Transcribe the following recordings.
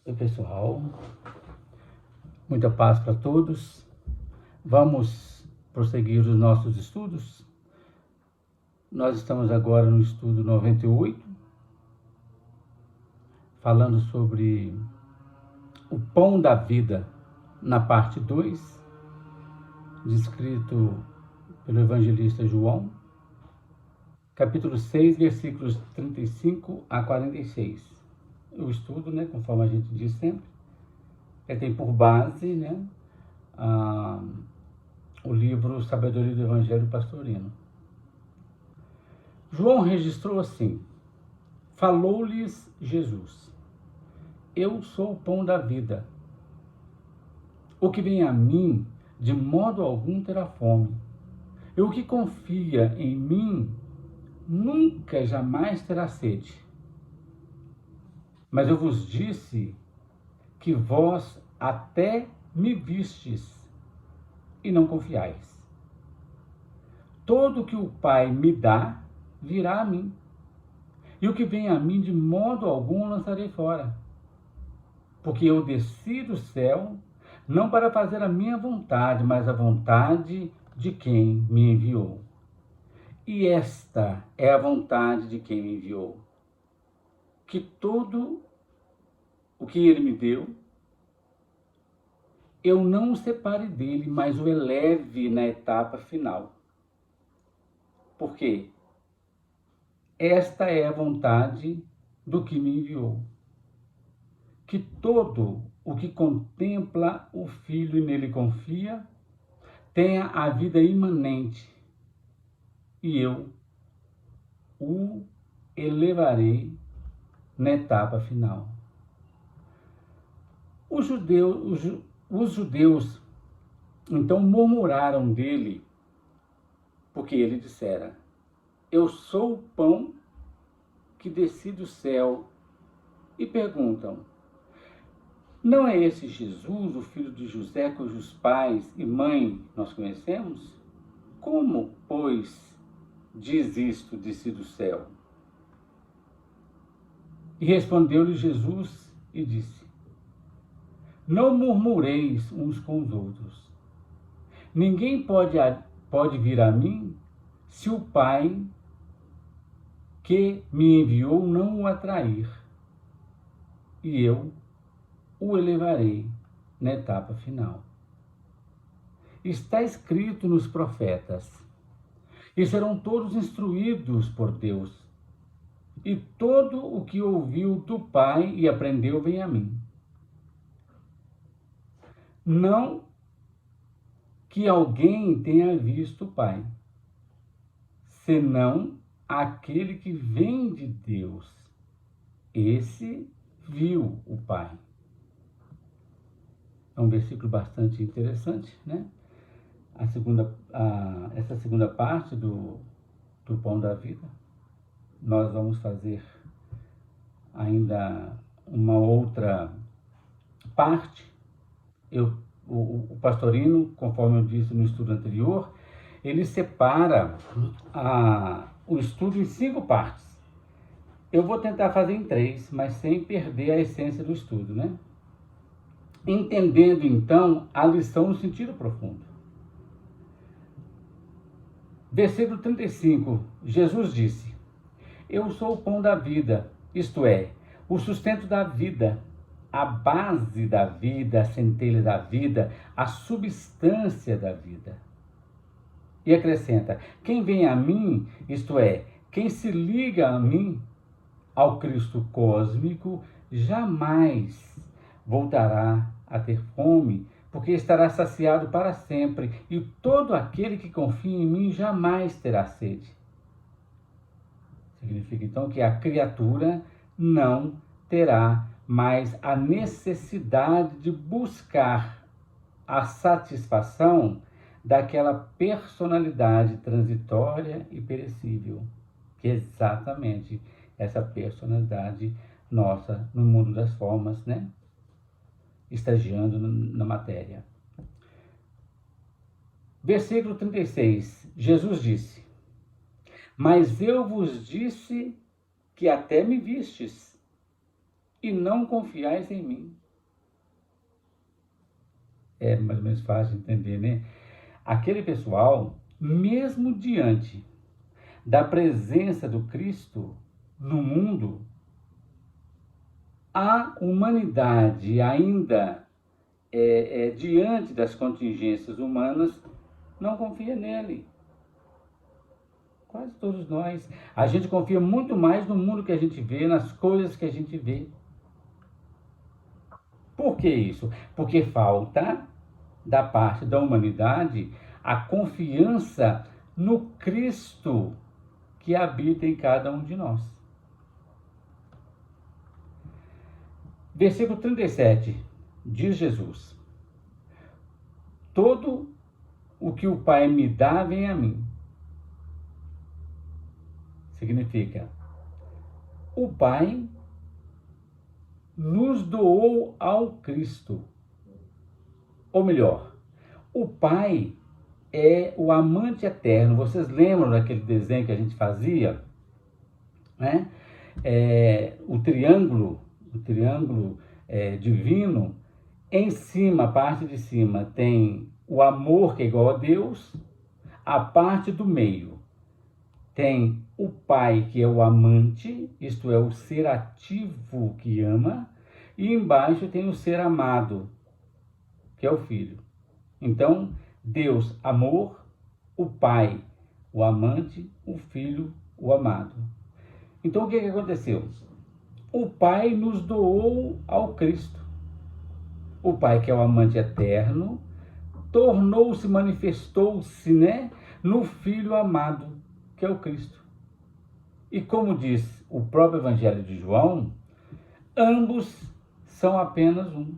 Oi, pessoal, muita paz para todos. Vamos prosseguir os nossos estudos. Nós estamos agora no estudo 98, falando sobre o pão da vida, na parte 2, descrito pelo evangelista João, capítulo 6, versículos 35 a 46. O estudo, conforme a gente diz sempre, tem por base, o livro Sabedoria do Evangelho Pastorino. João registrou assim: falou-lhes Jesus: eu sou o pão da vida. O que vem a mim, de modo algum terá fome. E o que confia em mim, nunca jamais terá sede. Mas eu vos disse que vós até me vistes e não confiais. Todo o que o Pai me dá, virá a mim. E o que vem a mim, de modo algum lançarei fora. Porque eu desci do céu, não para fazer a minha vontade, mas a vontade de quem me enviou. E esta é a vontade de quem me enviou: que todo o que ele me deu, eu não o separe dele, mas o eleve na etapa final. Por quê? Esta é a vontade do que me enviou: que todo o que contempla o Filho e nele confia, tenha a vida imanente, e eu o elevarei na etapa final. Os judeus então murmuraram dele, porque ele dissera: eu sou o pão que desci do céu. E perguntam: não é esse Jesus, o filho de José, cujos pais e mãe nós conhecemos? Como, pois, diz isto, desci do céu? E respondeu-lhe Jesus e disse: não murmureis uns com os outros. Ninguém pode vir a mim se o Pai que me enviou não o atrair, e eu o elevarei na etapa final. Está escrito nos profetas: e serão todos instruídos por Deus, e todo o que ouviu do Pai e aprendeu vem a mim. Não que alguém tenha visto o Pai, senão aquele que vem de Deus. Esse viu o Pai. É um versículo bastante interessante, Essa segunda parte do pão da vida. Nós vamos fazer ainda uma outra parte. O Pastorino, conforme eu disse no estudo anterior, ele separa o estudo em 5 partes. Eu vou tentar fazer em 3, mas sem perder a essência do estudo, Entendendo, então, a lição no sentido profundo. Versículo 35, Jesus disse: eu sou o pão da vida, isto é, o sustento da vida, a base da vida, a centelha da vida, a substância da vida. E acrescenta: quem vem a mim, isto é, quem se liga a mim, ao Cristo cósmico, jamais voltará a ter fome, porque estará saciado para sempre, e todo aquele que confia em mim jamais terá sede. Significa então que a criatura não terá mais a necessidade de buscar a satisfação daquela personalidade transitória e perecível, que é exatamente essa personalidade nossa no mundo das formas, estagiando na matéria. Versículo 36, Jesus disse: mas eu vos disse que até me vistes, e não confiais em mim. É mais ou menos fácil de entender, né? Aquele pessoal, mesmo diante da presença do Cristo no mundo, a humanidade ainda, diante das contingências humanas, não confia nele. Quase todos nós. A gente confia muito mais no mundo que a gente vê, nas coisas que a gente vê. Por que isso? Porque falta, da parte da humanidade, a confiança no Cristo que habita em cada um de nós. Versículo 37, diz Jesus: todo o que o Pai me dá vem a mim. Significa, o Pai nos doou ao Cristo. Ou melhor, o Pai é o amante eterno. Vocês lembram daquele desenho que a gente fazia? Né? O triângulo divino, em cima, a parte de cima, tem o amor que é igual a Deus, a parte do meio tem o Pai, que é o amante, isto é, o ser ativo que ama, e embaixo tem o ser amado, que é o Filho. Então, Deus, amor, o Pai, o amante, o Filho, o amado. Então, o que aconteceu? O Pai nos doou ao Cristo. O Pai, que é o amante eterno, tornou-se, manifestou-se, né, no Filho amado, que é o Cristo. E como diz o próprio Evangelho de João, ambos são apenas um.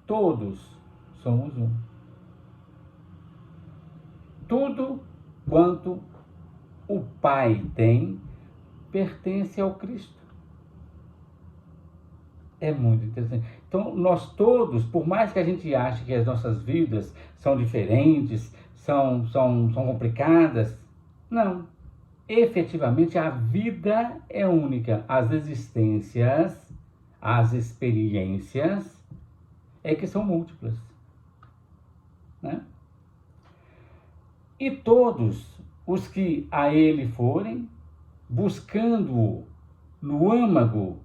Todos somos um. Tudo quanto o Pai tem pertence ao Cristo. É muito interessante. Então, nós todos, por mais que a gente ache que as nossas vidas são diferentes, são complicadas, não. Efetivamente, a vida é única. As existências, as experiências, é que são múltiplas. Né? E todos os que a ele forem, buscando-o no âmago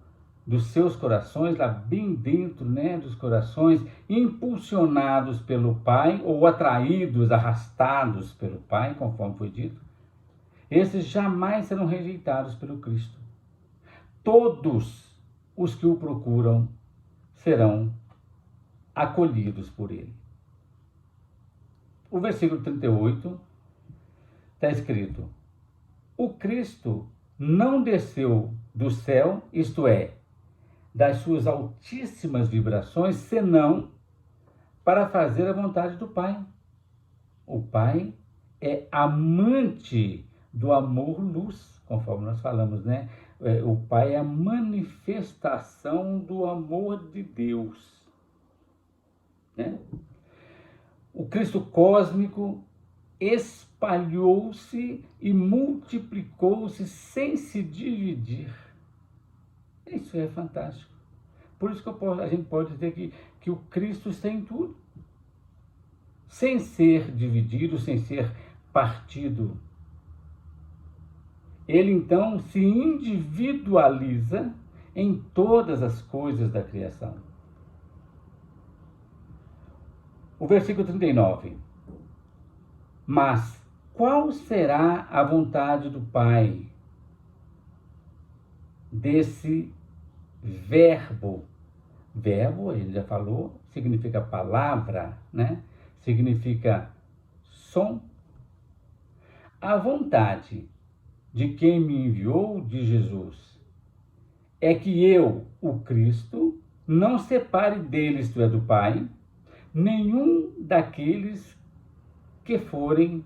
dos seus corações, lá bem dentro, né, dos corações, impulsionados pelo Pai, ou atraídos, arrastados pelo Pai, conforme foi dito, esses jamais serão rejeitados pelo Cristo. Todos os que o procuram serão acolhidos por ele. O versículo 38 está escrito: o Cristo não desceu do céu, isto é, das suas altíssimas vibrações, senão para fazer a vontade do Pai. O Pai é amante do amor-luz, conforme nós falamos, né? O Pai é a manifestação do amor de Deus. Né? O Cristo cósmico espalhou-se e multiplicou-se sem se dividir. Isso é fantástico. Por isso que a gente pode dizer que o Cristo está em tudo. Sem ser dividido, sem ser partido. Ele então se individualiza em todas as coisas da criação. O versículo 39. Mas qual será a vontade do Pai desse verbo? Verbo, a gente já falou, significa palavra, né? Significa som. A vontade de quem me enviou, de Jesus, é que eu, o Cristo, não separe dele, isto é, do Pai, nenhum daqueles que forem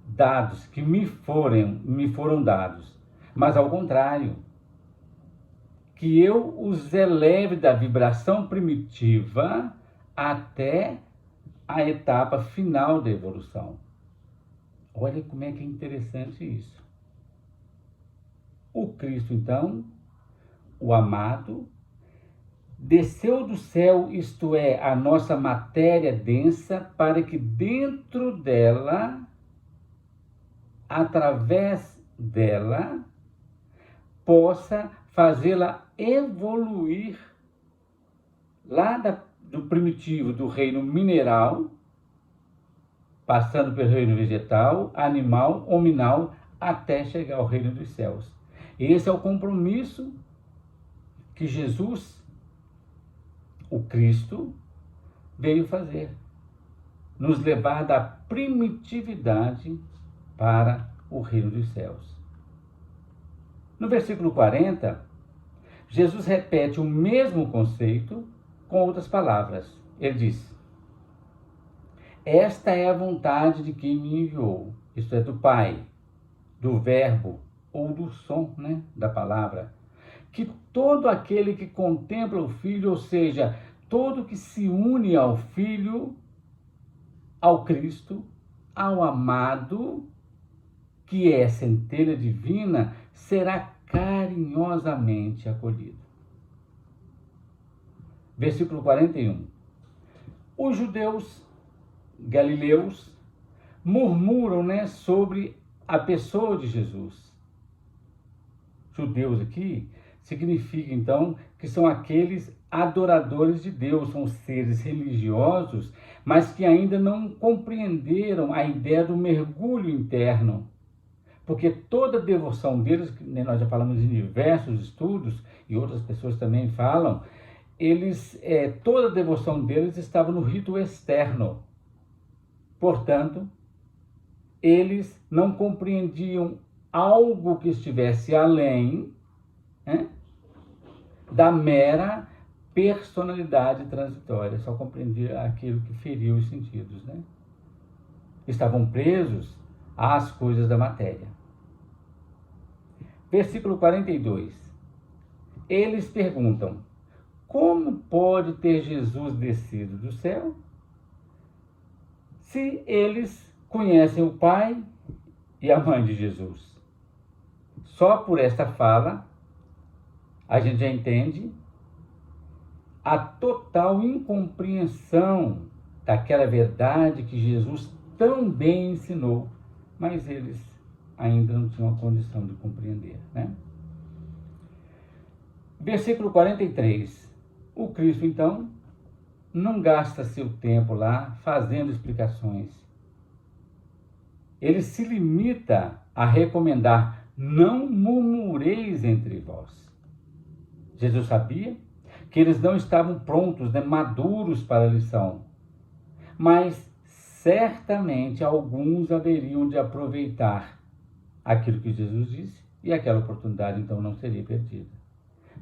dados, que me foram dados, mas ao contrário, que eu os eleve da vibração primitiva até a etapa final da evolução. Olha como é que é interessante isso. O Cristo, então, o amado, desceu do céu, isto é, a nossa matéria densa, para que dentro dela, através dela, possa fazê-la evoluir lá do primitivo, do reino mineral, passando pelo reino vegetal, animal, hominal, até chegar ao reino dos céus. Esse é o compromisso que Jesus, o Cristo, veio fazer. Nos levar da primitividade para o reino dos céus. No versículo 40, Jesus repete o mesmo conceito com outras palavras. Ele diz: esta é a vontade de quem me enviou, isto é, do Pai, do Verbo ou do som, da palavra, que todo aquele que contempla o Filho, ou seja, todo que se une ao Filho, ao Cristo, ao amado, que é centelha divina, será carinhosamente acolhido. Versículo 41. Os judeus galileus murmuram, sobre a pessoa de Jesus. Judeus aqui significa, então, que são aqueles adoradores de Deus, são seres religiosos, mas que ainda não compreenderam a ideia do mergulho interno. Porque toda devoção deles, nós já falamos em diversos estudos, e outras pessoas também falam, toda a devoção deles estava no rito externo. Portanto, eles não compreendiam algo que estivesse além da mera personalidade transitória, só compreendia aquilo que feria os sentidos. Estavam presos às coisas da matéria. Versículo 42. Eles perguntam: como pode ter Jesus descido do céu se eles conhecem o Pai e a mãe de Jesus? Só por esta fala, a gente já entende a total incompreensão daquela verdade que Jesus tão bem ensinou, mas eles ainda não tinham a condição de compreender. Versículo 43. O Cristo, então, não gasta seu tempo lá fazendo explicações. Ele se limita a recomendar: não murmureis entre vós. Jesus sabia que eles não estavam prontos, maduros para a lição, mas certamente alguns haveriam de aproveitar aquilo que Jesus disse e aquela oportunidade então não seria perdida.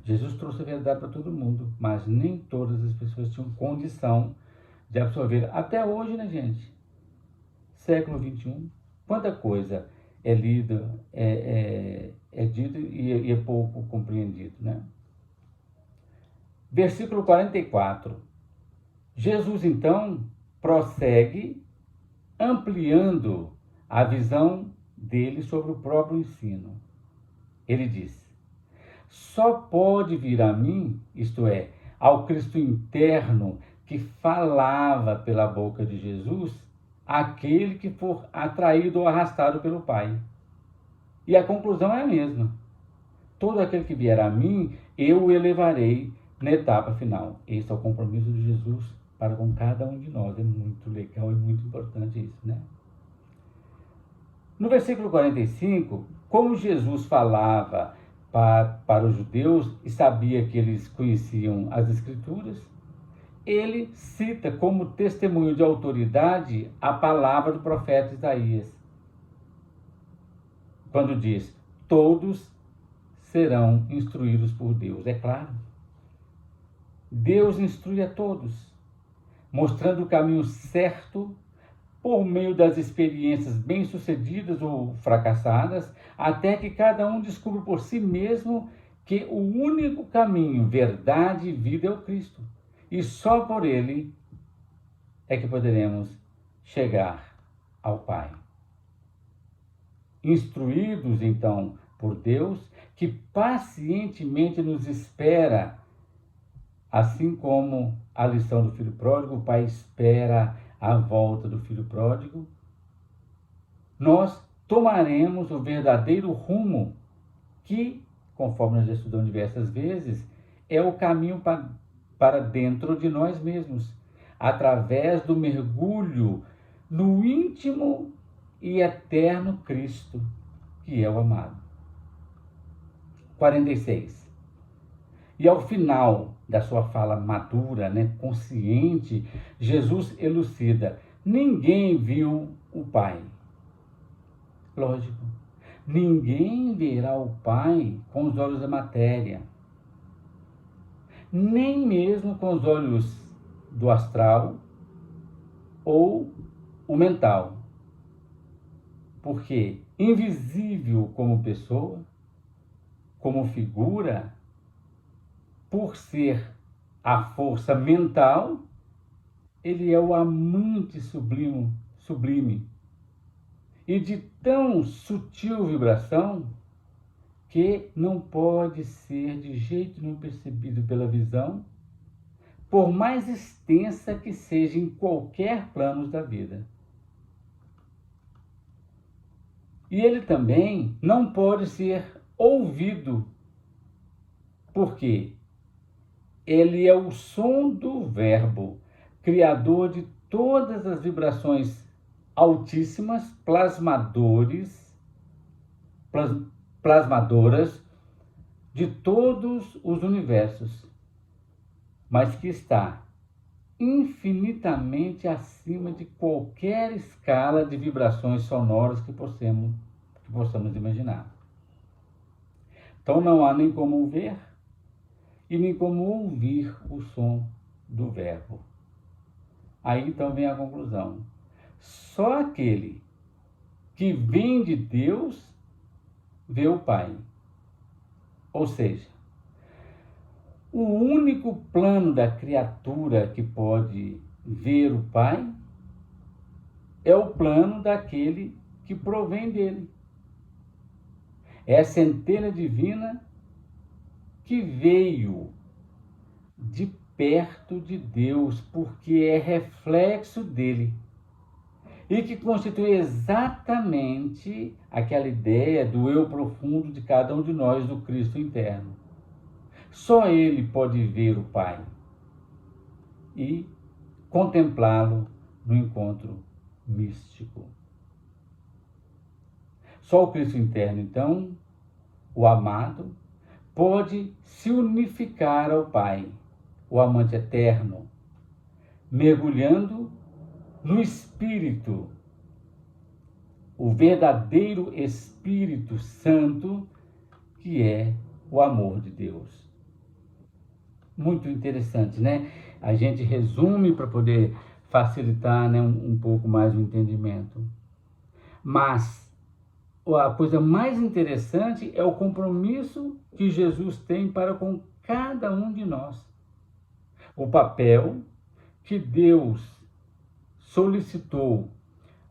Jesus trouxe a verdade para todo mundo, mas nem todas as pessoas tinham condição de absorver. Até hoje, gente? Século XXI, quanta coisa é lida, é dito e é pouco compreendido, Versículo 44. Jesus, então, prossegue ampliando a visão dele sobre o próprio ensino. Ele diz: só pode vir a mim, isto é, ao Cristo interno que falava pela boca de Jesus, aquele que for atraído ou arrastado pelo Pai. E a conclusão é a mesma. Todo aquele que vier a mim, eu o elevarei na etapa final. Esse é o compromisso de Jesus para com cada um de nós. É muito legal e muito importante isso, No versículo 45, como Jesus falava para os judeus e sabia que eles conheciam as Escrituras, ele cita como testemunho de autoridade a palavra do profeta Isaías, quando diz: todos serão instruídos por Deus. É claro, Deus instrui a todos, mostrando o caminho certo por meio das experiências bem-sucedidas ou fracassadas, até que cada um descubra por si mesmo que o único caminho, verdade e vida é o Cristo. E só por ele é que poderemos chegar ao Pai. Instruídos, então, por Deus, que pacientemente nos espera Assim como a lição do filho pródigo, o pai espera a volta do filho pródigo, nós tomaremos o verdadeiro rumo que, conforme nós já estudamos diversas vezes, é o caminho para dentro de nós mesmos, através do mergulho no íntimo e eterno Cristo, que é o amado. 46. E ao final da sua fala madura, consciente, Jesus elucida: ninguém viu o Pai. Lógico, ninguém verá o Pai com os olhos da matéria, nem mesmo com os olhos do astral ou o mental. Porque invisível como pessoa, como figura, por ser a força mental, ele é o amante sublime e de tão sutil vibração que não pode ser de jeito nenhum percebido pela visão, por mais extensa que seja em qualquer plano da vida. E ele também não pode ser ouvido, porque ele é o som do Verbo, criador de todas as vibrações altíssimas, plasmadoras de todos os universos, mas que está infinitamente acima de qualquer escala de vibrações sonoras que possamos imaginar. Então não há nem como ver e nem como ouvir o som do Verbo. Aí então vem a conclusão. Só aquele que vem de Deus vê o Pai. Ou seja, o único plano da criatura que pode ver o Pai é o plano daquele que provém dele. É a centelha divina que veio de perto de Deus, porque é reflexo dele, e que constitui exatamente aquela ideia do eu profundo de cada um de nós, do Cristo interno. Só ele pode ver o Pai e contemplá-lo no encontro místico. Só o Cristo interno, então, o amado, pode se unificar ao Pai, o amante eterno, mergulhando no Espírito, o verdadeiro Espírito Santo, que é o amor de Deus. Muito interessante, né? A gente resume para poder facilitar, um pouco mais o entendimento. Mas a coisa mais interessante é o compromisso que Jesus tem para com cada um de nós. O papel que Deus solicitou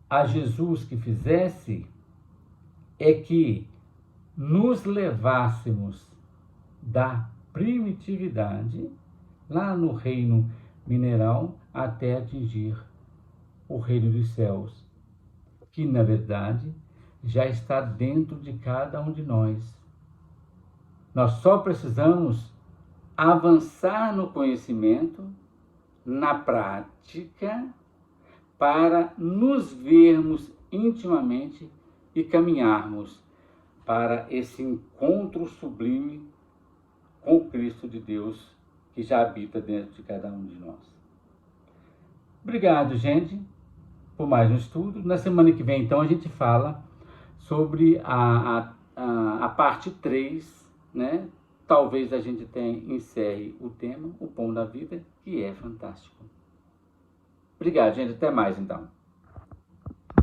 a Jesus que fizesse é que nos levássemos da primitividade, lá no reino mineral, até atingir o reino dos céus, que na verdade já está dentro de cada um de nós. Nós só precisamos avançar no conhecimento, na prática, para nos vermos intimamente e caminharmos para esse encontro sublime com o Cristo de Deus que já habita dentro de cada um de nós. Obrigado, gente, por mais um estudo. Na semana que vem, então, a gente fala sobre a parte 3, né? Talvez a gente encerre o tema, o pão da vida, que é fantástico. Obrigado, gente. Até mais, então.